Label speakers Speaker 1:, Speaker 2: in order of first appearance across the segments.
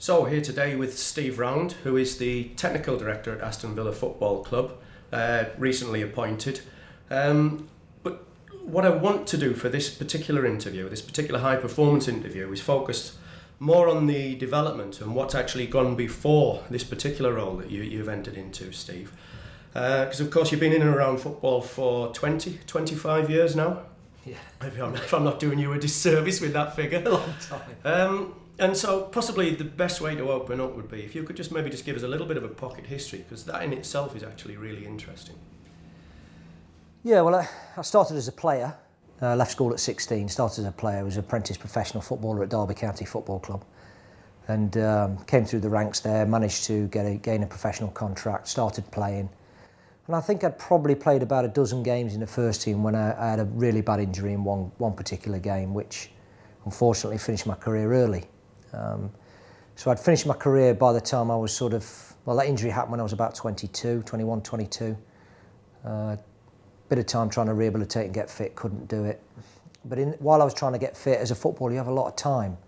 Speaker 1: So here today with Steve Round, who is the Technical Director at Aston Villa Football Club, recently appointed. But what I want to do for this particular interview, this particular high performance interview, is focus more on the development and what's actually gone before this particular role that you've entered into, Steve. Because of course you've been in and around football for 25 years now.
Speaker 2: Yeah.
Speaker 1: If I'm not doing you a disservice with that figure.
Speaker 2: A long time.
Speaker 1: And so possibly the best way to open up would be if you could just maybe give us a little bit of a pocket history, because that in itself is actually really interesting.
Speaker 2: Yeah, well, I started as a player, left school at 16, started as a player, was an apprentice professional footballer at Derby County Football Club, and came through the ranks there, managed to gain a professional contract, started playing. And I think I'd probably played about a dozen games in the first team when I had a really bad injury in one particular game, which unfortunately finished my career early. So I'd finished my career by the time I was that injury happened when I was about 21, 22. Bit of time trying to rehabilitate and get fit, couldn't do it. But while I was trying to get fit, as a footballer, you have a lot of time.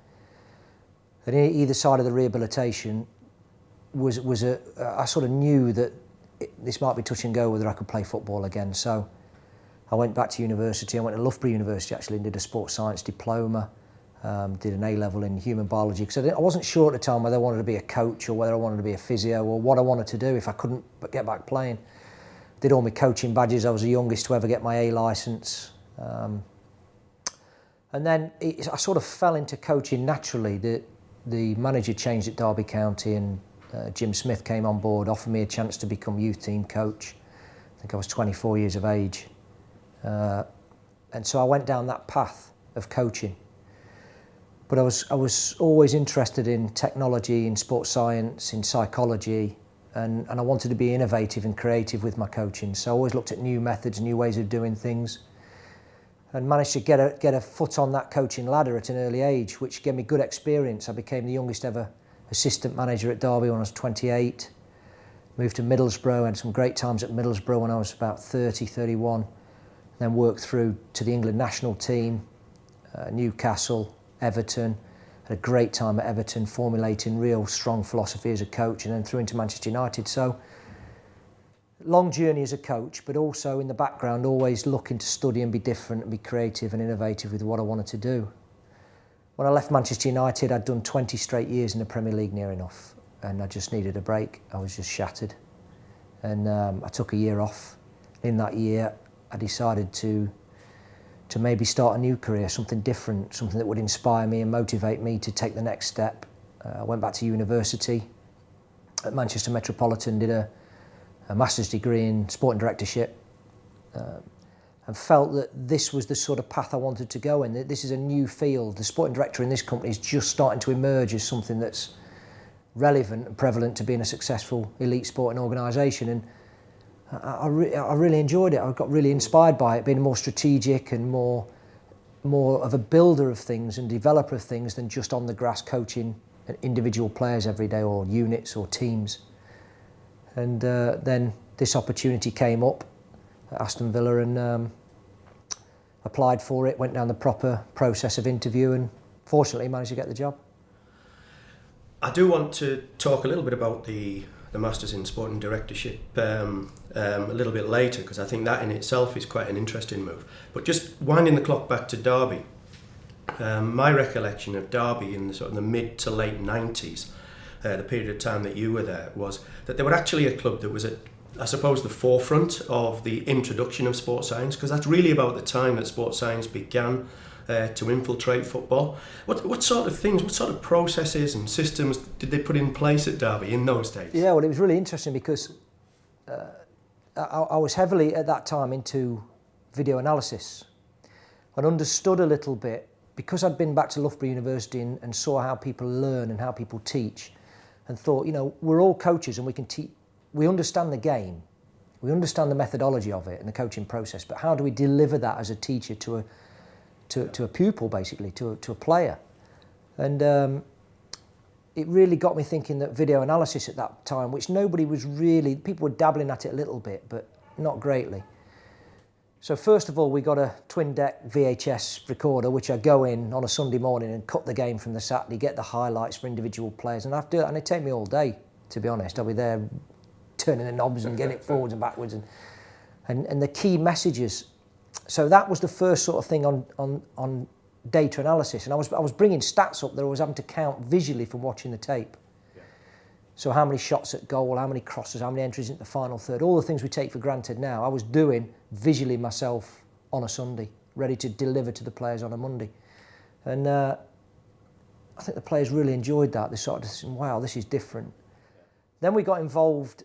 Speaker 2: And either side of the rehabilitation I sort of knew that this might be touch and go whether I could play football again. So I went back to university. I went to Loughborough University actually and did a sports science diploma. Did an A-level in human biology because I wasn't sure at the time whether I wanted to be a coach or whether I wanted to be a physio or what I wanted to do if I couldn't get back playing. Did all my coaching badges. I was the youngest to ever get my A licence. And then I sort of fell into coaching naturally. The manager changed at Derby County and Jim Smith came on board, offered me a chance to become youth team coach. I think I was 24 years of age. And so I went down that path of coaching. But I was always interested in technology, in sports science, in psychology, and I wanted to be innovative and creative with my coaching. So I always looked at new methods, new ways of doing things, and managed to get a foot on that coaching ladder at an early age, which gave me good experience. I became the youngest ever assistant manager at Derby when I was 28. Moved to Middlesbrough, had some great times at Middlesbrough when I was about 30, 31. Then worked through to the England national team, Newcastle, Everton. Had a great time at Everton, formulating real strong philosophy as a coach, and then through into Manchester United. So long journey as a coach, but also in the background always looking to study and be different and be creative and innovative with what I wanted to do. When I left Manchester United, I'd done 20 straight years in the Premier League near enough, and I just needed a break. I was just shattered, and I took a year off. In that year I decided to maybe start a new career, something different, something that would inspire me and motivate me to take the next step. I went back to university at Manchester Metropolitan, did a master's degree in sporting directorship, and felt that this was the sort of path I wanted to go in. That this is a new field. The sporting director in this company is just starting to emerge as something that's relevant and prevalent to being a successful elite sporting organisation. And I really enjoyed it. I got really inspired by it, being more strategic and more of a builder of things and developer of things than just on the grass coaching individual players every day or units or teams. And then this opportunity came up at Aston Villa and applied for it, went down the proper process of interview and fortunately managed to get the job.
Speaker 1: I do want to talk a little bit about the Masters in Sport and Directorship a little bit later, because I think that in itself is quite an interesting move. But just winding the clock back to Derby, my recollection of Derby in the mid to late 90s, the period of time that you were there, was that they were actually a club that was at, I suppose, the forefront of the introduction of sports science, because that's really about the time that sports science began to infiltrate football. What sort of things, what sort of processes and systems did they put in place at Derby in those days?
Speaker 2: Yeah, well, it was really interesting because I was heavily at that time into video analysis and understood a little bit, because I'd been back to Loughborough University and saw how people learn and how people teach, and thought, we're all coaches and we can teach. We understand the game, we understand the methodology of it and the coaching process, but how do we deliver that as a teacher to a pupil, basically, to a player? And it really got me thinking that video analysis at that time, which nobody was really, people were dabbling at it a little bit, but not greatly. So first of all, we got a twin deck VHS recorder, which I go in on a Sunday morning and cut the game from the Saturday, get the highlights for individual players, and I have to do that, and it take me all day, to be honest. I'll be there turning the knobs and getting it forwards and backwards, and the key messages. So that was the first sort of thing on data analysis, and I was bringing stats up that I was having to count visually from watching the tape. So how many shots at goal, how many crosses, how many entries into the final third, all the things we take for granted now, I was doing visually myself on a Sunday, ready to deliver to the players on a Monday. And I think the players really enjoyed that. They sort of said, wow, this is different. Then we got involved,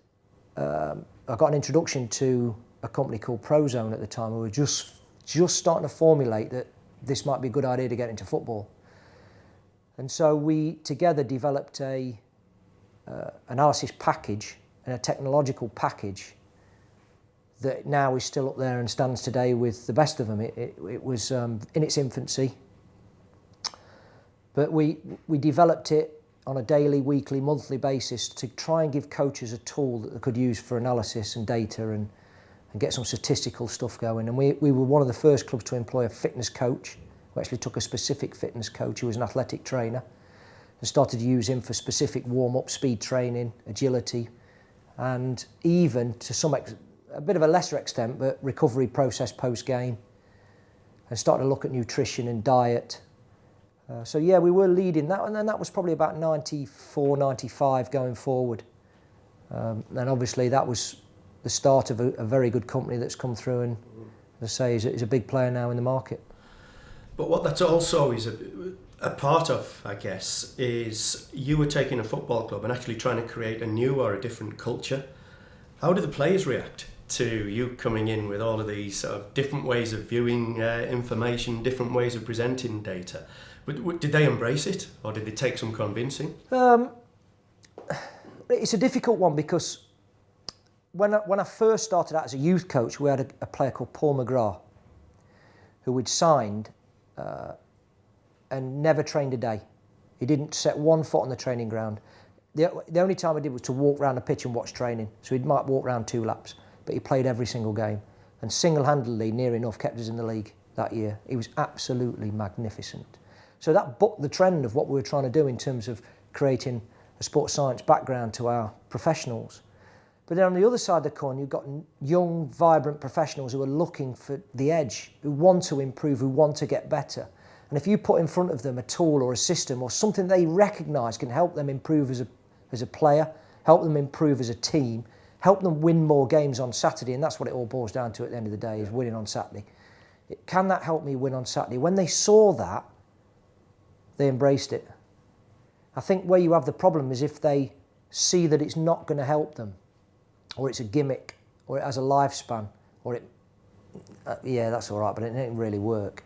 Speaker 2: I got an introduction to a company called Prozone at the time. We were just starting to formulate that this might be a good idea to get into football. And so we together developed a analysis package and a technological package that now is still up there and stands today with the best of them. It was in its infancy, but we developed it on a daily, weekly, monthly basis to try and give coaches a tool that they could use for analysis and data and get some statistical stuff going. And we were one of the first clubs to employ a fitness coach. We actually took a specific fitness coach who was an athletic trainer and started to use him for specific warm-up, speed training, agility, and even to a bit of a lesser extent, but recovery process post-game, and started to look at nutrition and diet. So yeah, we were leading that, and then that was probably about 94, 95 going forward. And obviously that was the start of a very good company that's come through and, as I say, is a big player now in the market.
Speaker 1: But what that's also is a part of, I guess, is you were taking a football club and actually trying to create a new or a different culture. How did the players react to you coming in with all of these sort of different ways of viewing information, different ways of presenting data? Did they embrace it, or did it take some convincing?
Speaker 2: It's a difficult one because when I first started out as a youth coach, we had a player called Paul McGrath who we'd signed and never trained a day. He didn't set one foot on the training ground. The only time he did was to walk around the pitch and watch training. So he might walk around 2 laps, but he played every single game and single-handedly, near enough, kept us in the league that year. He was absolutely magnificent. So that bucked the trend of what we were trying to do in terms of creating a sports science background to our professionals. But then on the other side of the coin, you've got young, vibrant professionals who are looking for the edge, who want to improve, who want to get better. And if you put in front of them a tool or a system or something they recognise can help them improve as a player, help them improve as a team, help them win more games on Saturday, and that's what it all boils down to at the end of the day, is winning on Saturday. Can that help me win on Saturday? When they saw that, they embraced it. I think where you have the problem is if they see that it's not going to help them, or it's a gimmick, or it has a lifespan, or yeah, that's all right, but it didn't really work,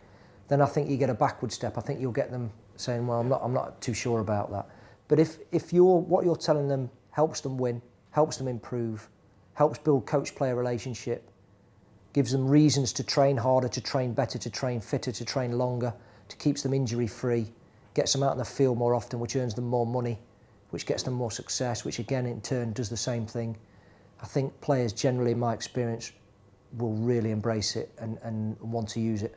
Speaker 2: then I think you get a backward step. I think you'll get them saying, well, I'm not too sure about that. But if what you're telling them helps them win, helps them improve, helps build coach-player relationship, gives them reasons to train harder, to train better, to train fitter, to train longer, to keeps them injury-free, gets them out in the field more often, which earns them more money, which gets them more success, which again in turn does the same thing. I think players generally, in my experience, will really embrace it and want to use it.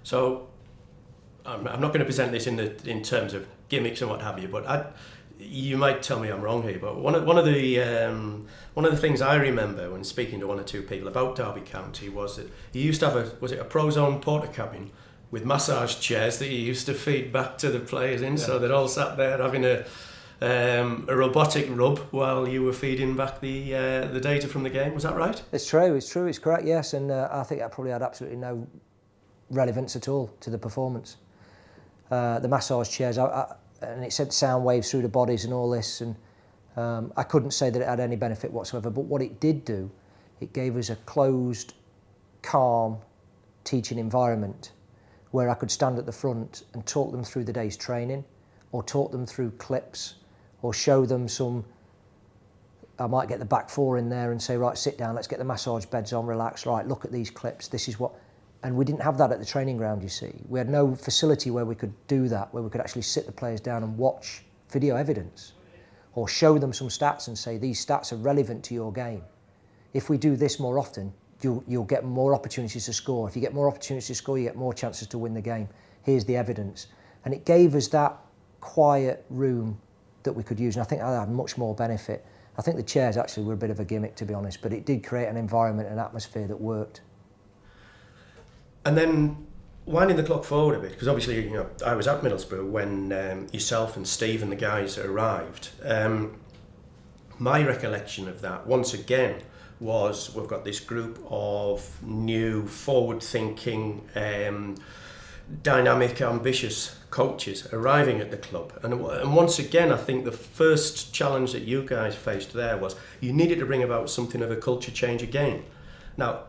Speaker 2: So
Speaker 1: I'm not going to present this in terms of gimmicks and what have you, but you might tell me I'm wrong here. But one of the things I remember when speaking to 1 or 2 people about Derby County was that you used to have a Prozone porter cabin with massage chairs that you used to feed back to the players in, so they'd all sat there having a robotic rub while you were feeding back the data from the game. Was that right?
Speaker 2: It's true, it's correct, yes, and I think that probably had absolutely no relevance at all to the performance. The massage chairs, and it sent sound waves through the bodies and all this, and I couldn't say that it had any benefit whatsoever, but what it did do, it gave us a closed, calm teaching environment where I could stand at the front and talk them through the day's training, or talk them through clips, or show them I might get the back 4 in there and say, right, sit down, let's get the massage beds on, relax, right, look at these clips, this is what... And we didn't have that at the training ground, you see. We had no facility where we could do that, where we could actually sit the players down and watch video evidence, or show them some stats and say, these stats are relevant to your game. If we do this more often, you'll get more opportunities to score. If you get more opportunities to score, you get more chances to win the game. Here's the evidence. And it gave us that quiet room that we could use, and I think that had much more benefit. I think the chairs actually were a bit of a gimmick, to be honest, but it did create an environment and atmosphere that worked.
Speaker 1: And then winding the clock forward a bit, because obviously, you know, I was at Middlesbrough when yourself and Steve and the guys arrived. My recollection of that, once again, was we've got this group of new, forward-thinking, dynamic, ambitious coaches arriving at the club. And once again, I think the first challenge that you guys faced there was you needed to bring about something of a culture change again. Now,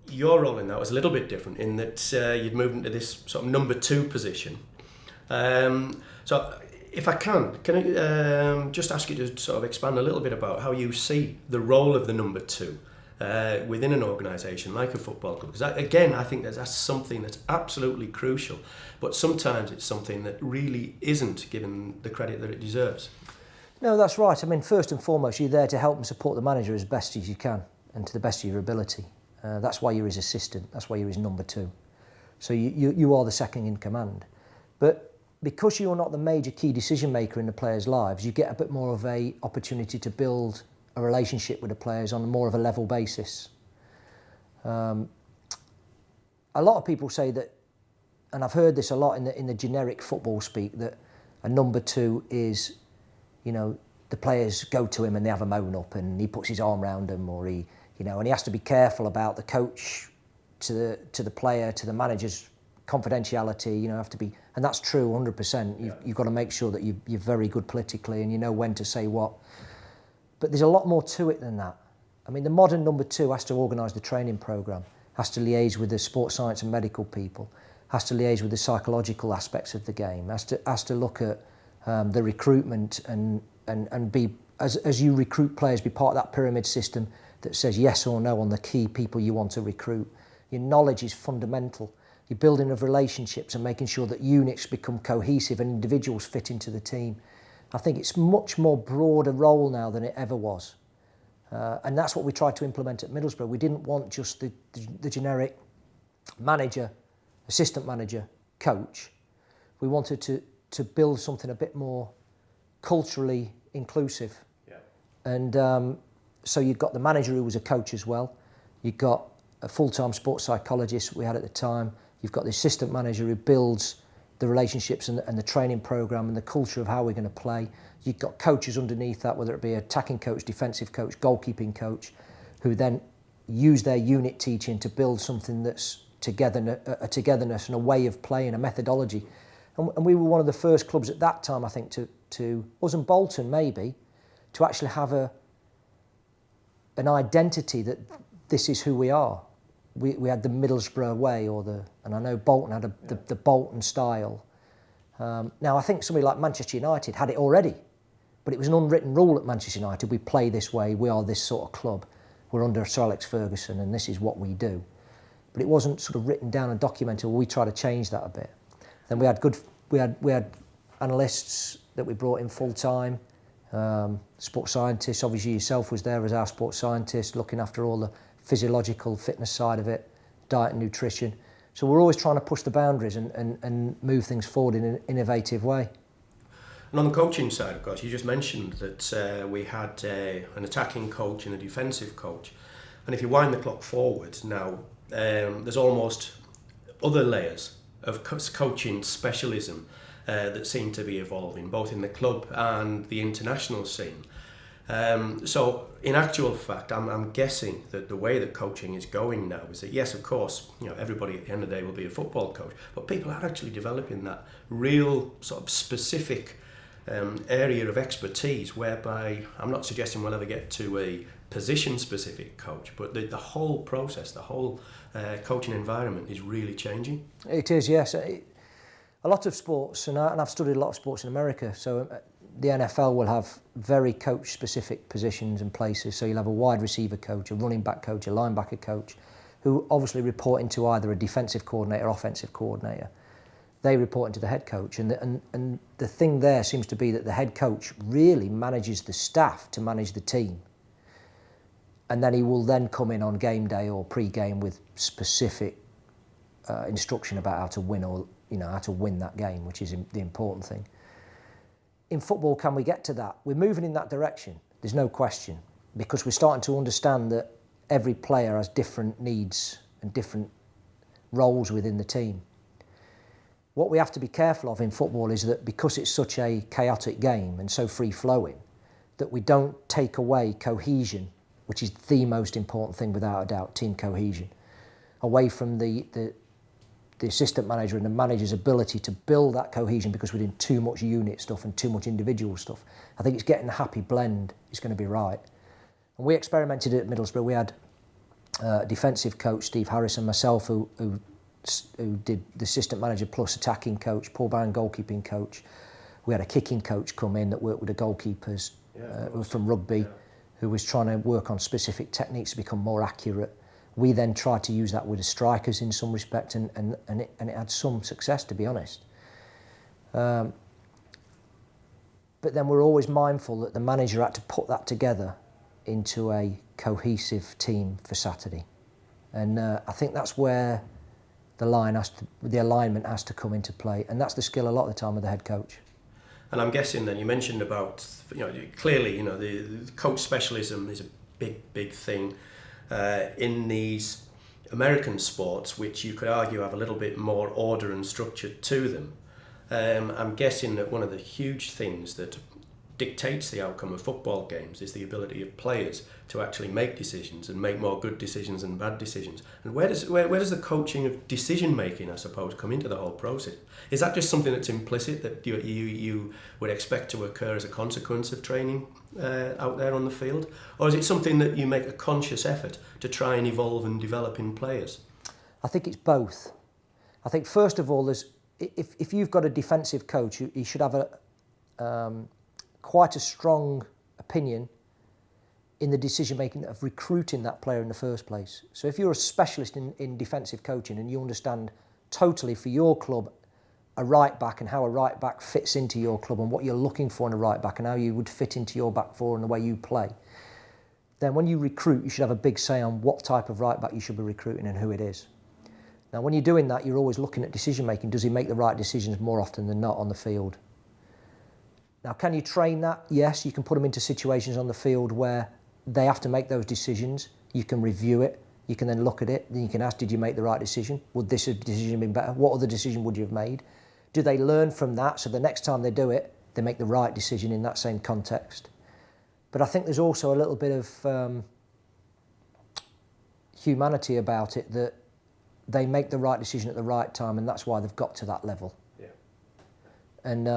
Speaker 1: your role in that was a little bit different in that you'd moved into this sort of number 2 position. So if I can I just ask you to sort of expand a little bit about how you see the role of the number 2 within an organisation like a football club? Because again, I think that's something that's absolutely crucial, but sometimes it's something that really isn't given the credit that it deserves.
Speaker 2: No, that's right. I mean, first and foremost, you're there to help and support the manager as best as you can and to the best of your ability. That's why you're his assistant. That's why you're his number 2. So you are the second in command. But because you're not the major key decision maker in the players' lives, you get a bit more of a opportunity to build a relationship with the players on more of a level basis. A lot of people say that, and I've heard this a lot in the generic football speak, that a number 2 is, you know, the players go to him and they have a moan up and he puts his arm around them, or he, you know, and he has to be careful about the coach to the player, to the manager's confidentiality. You know, have to be, and that's true 100%. You've got to make sure that you're very good politically and you know when to say what. But there's a lot more to it than that. I mean, the modern number 2 has to organise the training programme, has to liaise with the sports science and medical people, has to liaise with the psychological aspects of the game, has to look at the recruitment and be, as you recruit players, be part of that pyramid system that says yes or no on the key people you want to recruit. Your knowledge is fundamental. You're building of relationships and making sure that units become cohesive and individuals fit into the team. I think it's much more broader role now than it ever was. And that's what we tried to implement at Middlesbrough. We didn't want just the generic manager, assistant manager, coach. We wanted to build something a bit more culturally inclusive. Yeah. And so you've got the manager who was a coach as well. You've got a full-time sports psychologist we had at the time. You've got the assistant manager who builds the relationships and the training programme and the culture of how we're going to play. You've got coaches underneath that, whether it be attacking coach, defensive coach, goalkeeping coach, who then use their unit teaching to build something that's a togetherness and a way of playing, a methodology. And we were one of the first clubs at that time, I think, to us and Bolton maybe, to actually have an identity that this is who we are. We had the Middlesbrough way, and I know Bolton had the Bolton style. Now I think somebody like Manchester United had it already, but it was an unwritten rule at Manchester United. We play this way. We are this sort of club. We're under Sir Alex Ferguson, and this is what we do. But it wasn't sort of written down and documented. We tried to change that a bit. Then we had analysts that we brought in full time. Sports scientists, obviously yourself was there as our sports scientist, looking after all the physiological fitness side of it, diet and nutrition. So we're always trying to push the boundaries and move things forward in an innovative way.
Speaker 1: And on the coaching side, of course, you just mentioned that we had an attacking coach and a defensive coach. And if you wind the clock forward now, there's almost other layers of coaching specialism that seem to be evolving, both in the club and the international scene. So in actual fact, I'm guessing that the way that coaching is going now is that, yes, of course, you know, everybody at the end of the day will be a football coach, but people are actually developing that real sort of specific area of expertise, whereby I'm not suggesting we'll ever get to a position-specific coach, but the whole process, the whole coaching environment is really changing.
Speaker 2: It is, yes. A lot of sports, and I've studied a lot of sports in America, so the NFL will have very coach-specific positions and places. So you'll have a wide receiver coach, a running back coach, a linebacker coach, who obviously report into either a defensive coordinator or offensive coordinator. They report into the head coach, and the thing there seems to be that the head coach really manages the staff to manage the team. and then he will then come in on game day or pre-game with specific instruction about how to win, or how to win that game, which is the important thing. In football, can we get to that? We're moving in that direction, there's no question, because we're starting to understand that every player has different needs and different roles within the team. What we have to be careful of in football is that because it's such a chaotic game and so free-flowing, that we don't take away cohesion, which is the most important thing without a doubt, team cohesion, away from the assistant manager and the manager's ability to build that cohesion, because we're doing too much unit stuff and too much individual stuff. I think it's getting a happy blend is going to be right. And we experimented at Middlesbrough. We had a defensive coach, Steve Harris, and myself, who did the assistant manager plus attacking coach, Paul Barron goalkeeping coach. We had a kicking coach come in that worked with the goalkeepers who were from rugby, who was trying to work on specific techniques to become more accurate. We then tried to use that with the strikers in some respect, and it had some success, to be honest. But then we're always mindful that the manager had to put that together into a cohesive team for Saturday. And I think that's where the alignment has to come into play, and that's the skill a lot of the time of the head coach.
Speaker 1: And I'm guessing then you mentioned about, clearly, the coach specialism is a big thing in these American sports, which you could argue have a little bit more order and structure to them. I'm guessing that one of the huge things that dictates the outcome of football games is the ability of players to actually make decisions and make more good decisions than bad decisions. And where does the coaching of decision making, I suppose, come into the whole process? Is that just something that's implicit that you would expect to occur as a consequence of training out there on the field, or is it something that you make a conscious effort to try and evolve and develop in players?
Speaker 2: I think it's both. I think first of all, if you've got a defensive coach, he should have quite a strong opinion in the decision making of recruiting that player in the first place. So if you're a specialist in defensive coaching and you understand totally for your club a right back and how a right back fits into your club and what you're looking for in a right back and how you would fit into your back four and the way you play, then when you recruit, you should have a big say on what type of right back you should be recruiting and who it is. Now, when you're doing that, you're always looking at decision making. Does he make the right decisions more often than not on the field? Now, can you train that? Yes, you can put them into situations on the field where they have to make those decisions. You can review it. You can then look at it. Then you can ask, did you make the right decision? Would this decision have been better? What other decision would you have made? Do they learn from that so the next time they do it, they make the right decision in that same context? But I think there's also a little bit of humanity about it, that they make the right decision at the right time, and that's why they've got to that level.
Speaker 1: Yeah.
Speaker 2: And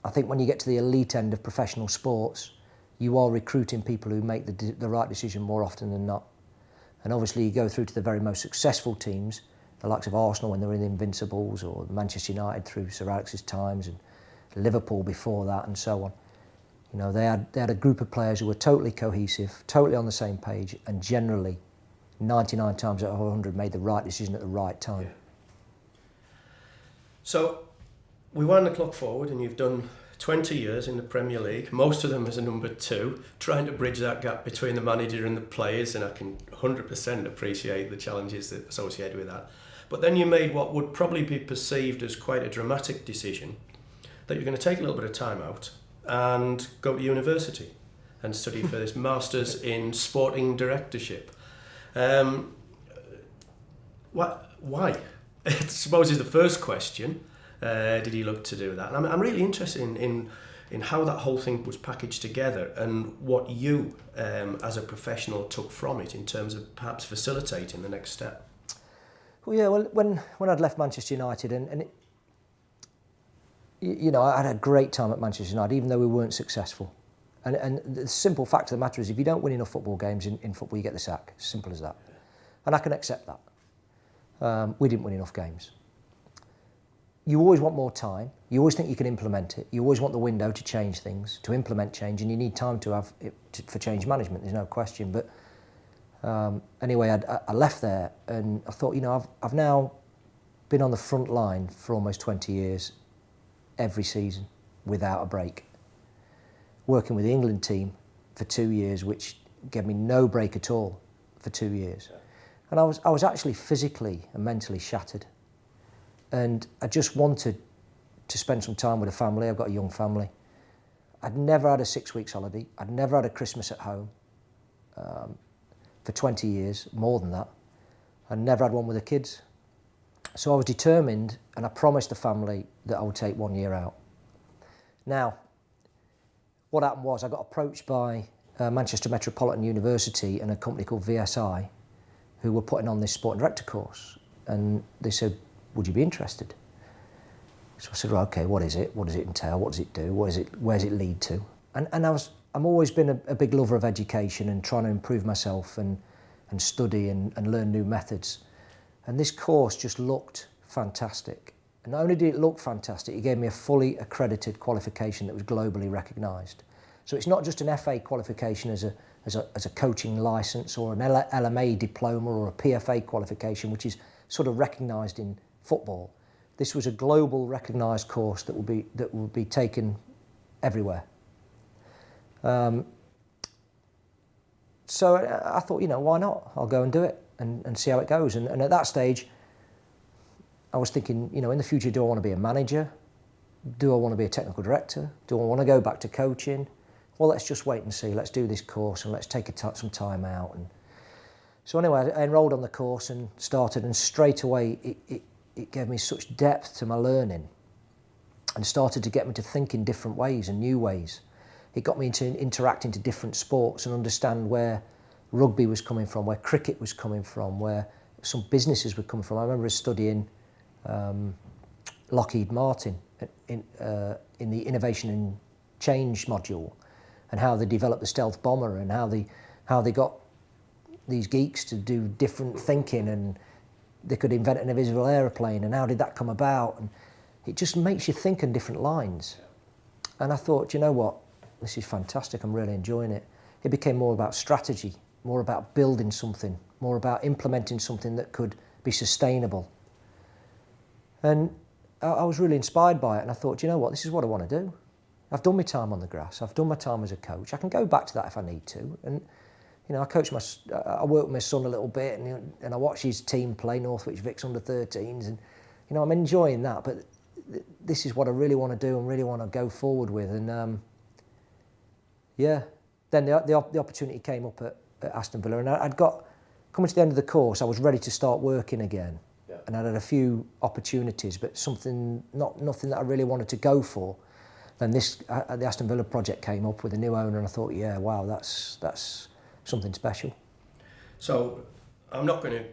Speaker 2: I think when you get to the elite end of professional sports, you are recruiting people who make the right decision more often than not. And obviously you go through to the very most successful teams, the likes of Arsenal when they were in the Invincibles, or Manchester United through Sir Alex's times, and Liverpool before that, and so on. They had a group of players who were totally cohesive, totally on the same page, and generally 99 times out of 100 made the right decision at the right time.
Speaker 1: Yeah. So we wind the clock forward, and you've done 20 years in the Premier League, most of them as a number 2, trying to bridge that gap between the manager and the players, and I can 100% appreciate the challenges that associated with that. But then you made what would probably be perceived as quite a dramatic decision, that you're going to take a little bit of time out and go to university and study for this Masters in Sporting Directorship. Why? I suppose is the first question. Did he look to do that? And I'm really interested in how that whole thing was packaged together, and what you, as a professional, took from it in terms of perhaps facilitating the next step.
Speaker 2: Well, yeah. Well, when I'd left Manchester United, and I had a great time at Manchester United, even though we weren't successful. And the simple fact of the matter is, if you don't win enough football games in football, you get the sack. Simple as that. And I can accept that. We didn't win enough games. You always want more time. You always think you can implement it. You always want the window to change things, to implement change, and you need time to have it for change management. There's no question. But anyway, I left there, and I thought, I've now been on the front line for almost 20 years, every season, without a break. Working with the England team for 2 years, which gave me no break at all for 2 years. Yeah. And I was actually physically and mentally shattered. And I just wanted to spend some time with a family. I've got a young family. I'd never had a 6 weeks holiday. I'd never had a Christmas at home for 20 years, more than that. I'd never had one with the kids. So I was determined, and I promised the family that I would take 1 year out. Now, what happened was I got approached by Manchester Metropolitan University and a company called VSI, who were putting on this sport and director course. And they said, would you be interested? So I said, well, okay, what is it? What does it entail? What does it do? Where does it lead to? And I'm always been a big lover of education and trying to improve myself and study and learn new methods. And this course just looked fantastic. And not only did it look fantastic, it gave me a fully accredited qualification that was globally recognised. So it's not just an FA qualification as a coaching licence or an LMA diploma or a PFA qualification, which is sort of recognised in football. This was a global recognised course that would be taken everywhere. So I thought, why not? I'll go and do it and see how it goes. And at that stage, I was thinking, in the future, do I want to be a manager? Do I want to be a technical director? Do I want to go back to coaching? Well, let's just wait and see. Let's do this course and let's take some time out. And so anyway, I enrolled on the course and started, and straight away it gave me such depth to my learning and started to get me to think in different ways and new ways. It got me into interacting to different sports and understand where rugby was coming from, where cricket was coming from, where some businesses were coming from. I remember studying Lockheed Martin in the Innovation and Change module, and how they developed the stealth bomber, and how they got these geeks to do different thinking, and they could invent an invisible aeroplane, and how did that come about? And it just makes you think on different lines. And I thought, you know what, this is fantastic, I'm really enjoying it. It became more about strategy, more about building something, more about implementing something that could be sustainable. And I was really inspired by it, and I thought, you know what, this is what I want to do. I've done my time on the grass, I've done my time as a coach, I can go back to that if I need to. And I I work with my son a little bit, and I watch his team play, Northwich Vicks under-13s, and I'm enjoying that. But this is what I really want to do and really want to go forward with. And then the opportunity came up at Aston Villa, and I'd got coming to the end of the course. I was ready to start working again, and I'd had a few opportunities, but nothing that I really wanted to go for. Then the Aston Villa project came up with a new owner, and I thought, yeah, wow, that's something special.
Speaker 1: So I'm not going to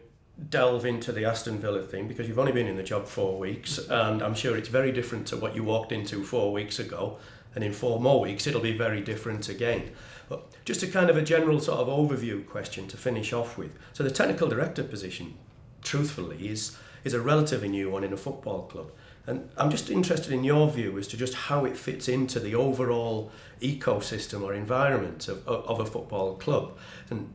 Speaker 1: delve into the Aston Villa thing because you've only been in the job 4 weeks, and I'm sure it's very different to what you walked into 4 weeks ago, and in 4 more weeks it'll be very different again. But just a kind of a general sort of overview question to finish off with. So the technical director position, truthfully, is a relatively new one in a football club. And I'm just interested in your view as to just how it fits into the overall ecosystem or environment of a football club, and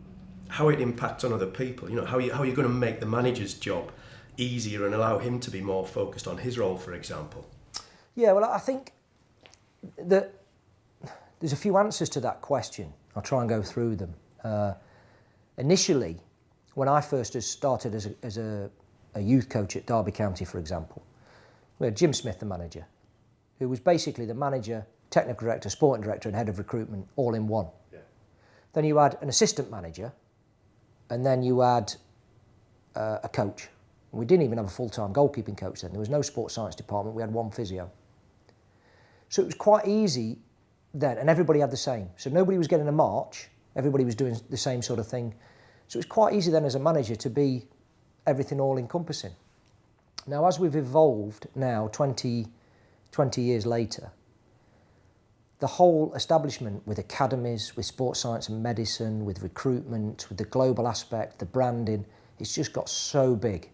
Speaker 1: how it impacts on other people. How are you going to make the manager's job easier and allow him to be more focused on his role, for example?
Speaker 2: Yeah, well, I think that there's a few answers to that question. I'll try and go through them. Initially, when I first started as a youth coach at Derby County, for example, we had Jim Smith, the manager, who was basically the manager, technical director, sporting director and head of recruitment all in one. Yeah. Then you had an assistant manager, and then you had a coach. We didn't even have a full-time goalkeeping coach then. There was no sports science department. We had one physio. So it was quite easy then, and everybody had the same. So nobody was getting a march. Everybody was doing the same sort of thing. So it was quite easy then as a manager to be everything all-encompassing. Now, as we've evolved now, 20 years later, the whole establishment with academies, with sports science and medicine, with recruitment, with the global aspect, the branding, it's just got so big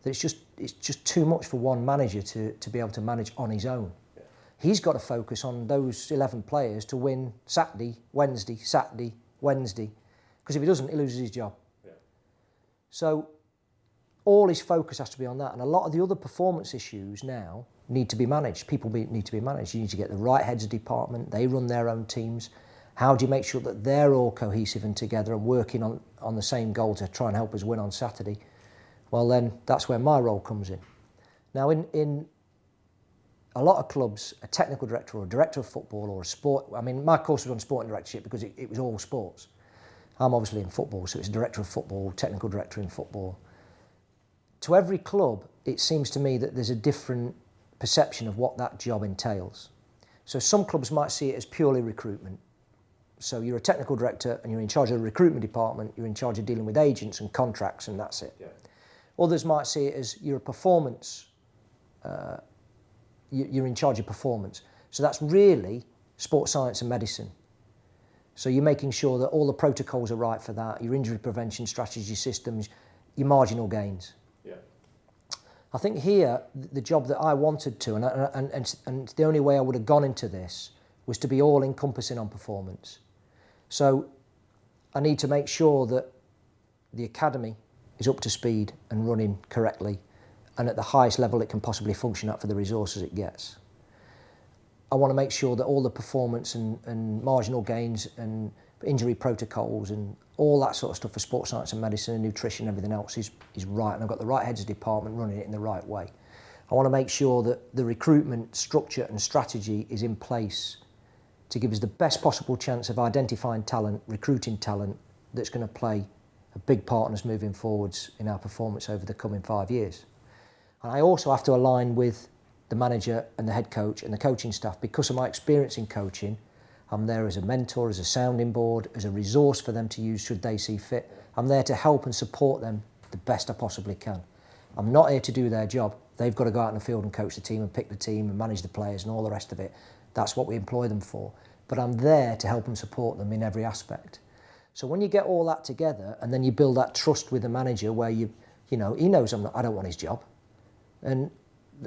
Speaker 2: that it's just too much for one manager to be able to manage on his own. Yeah. He's got to focus on those 11 players to win Saturday, Wednesday, because if he doesn't, he loses his job. Yeah. So all his focus has to be on that, and a lot of the other performance issues now need to be managed. People need to be managed. You need to get the right heads of department. They run their own teams, How do you make sure that they're all cohesive and together and working on the same goal to try and help us win on Saturday? Well, then that's where my role comes in. Now, in a lot of clubs, a technical director or a director of football or a sport, I mean, my course was on sport and directorship because it was all sports. I'm obviously in football, so it's director of football, technical director in football. To every club, it seems to me that there's a different perception of what that job entails. So some clubs might see it as purely recruitment. So you're a technical director and you're in charge of the recruitment department, you're in charge of dealing with agents and contracts, and that's it. Yeah. Others might see it as you're a performance, you're in charge of performance. So that's really sports science and medicine. So you're making sure that all the protocols are right for that, your injury prevention strategy systems, your marginal gains. Yeah. I think here, the job that I wanted to, and the only way I would have gone into this, was to be all-encompassing on performance. So I need to make sure that the academy is up to speed and running correctly and at the highest level it can possibly function at for the resources it gets. I want to make sure that all the performance and marginal gains and injury protocols and all that sort of stuff for sports science and medicine and nutrition and everything else is right, and I've got the right heads of department running it in the right way. I want to make sure that the recruitment structure and strategy is in place to give us the best possible chance of identifying talent, recruiting talent that's going to play a big part in us moving forwards in our performance over the coming 5 years. And I also have to align with the manager and the head coach and the coaching staff. Because of my experience in coaching, I'm there as a mentor, as a sounding board, as a resource for them to use should they see fit. I'm there to help and support them the best I possibly can. I'm not here to do their job. They've got to go out in the field and coach the team and pick the team and manage the players and all the rest of it. That's what we employ them for. But I'm there to help and support them in every aspect. So when you get all that together and then you build that trust with the manager where you know, he knows I don't want his job. And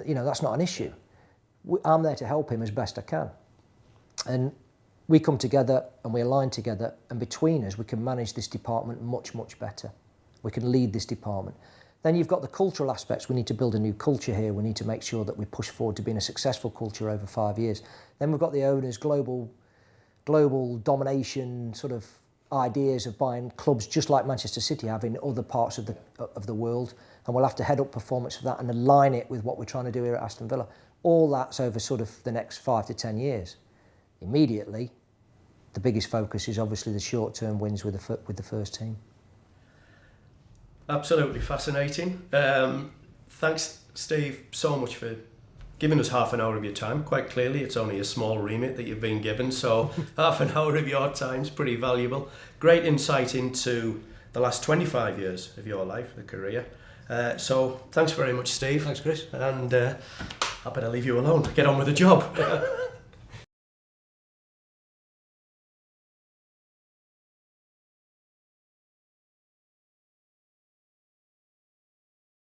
Speaker 2: you know, that's not an issue. I'm there to help him as best I can. And we come together and we align together, and between us we can manage this department much, much better. We can lead this department. Then you've got the cultural aspects. We need to build a new culture here. We need to make sure that we push forward to being a successful culture over 5 years. Then we've got the owners' global domination sort of ideas of buying clubs just like Manchester City have in other parts of the world, and we'll have to head up performance for that and align it with what we're trying to do here at Aston Villa. All that's over sort of the next 5 to 10 years. Immediately, the biggest focus is obviously the short-term wins with the first team.
Speaker 1: Absolutely fascinating. Thanks, Steve, so much for giving us half an hour of your time. Quite clearly, it's only a small remit that you've been given, so half an hour of your time is pretty valuable. Great insight into the last 25 years of your life, the career. So thanks very much, Steve.
Speaker 2: Thanks, Chris.
Speaker 1: And I better leave you alone. Get on with the job.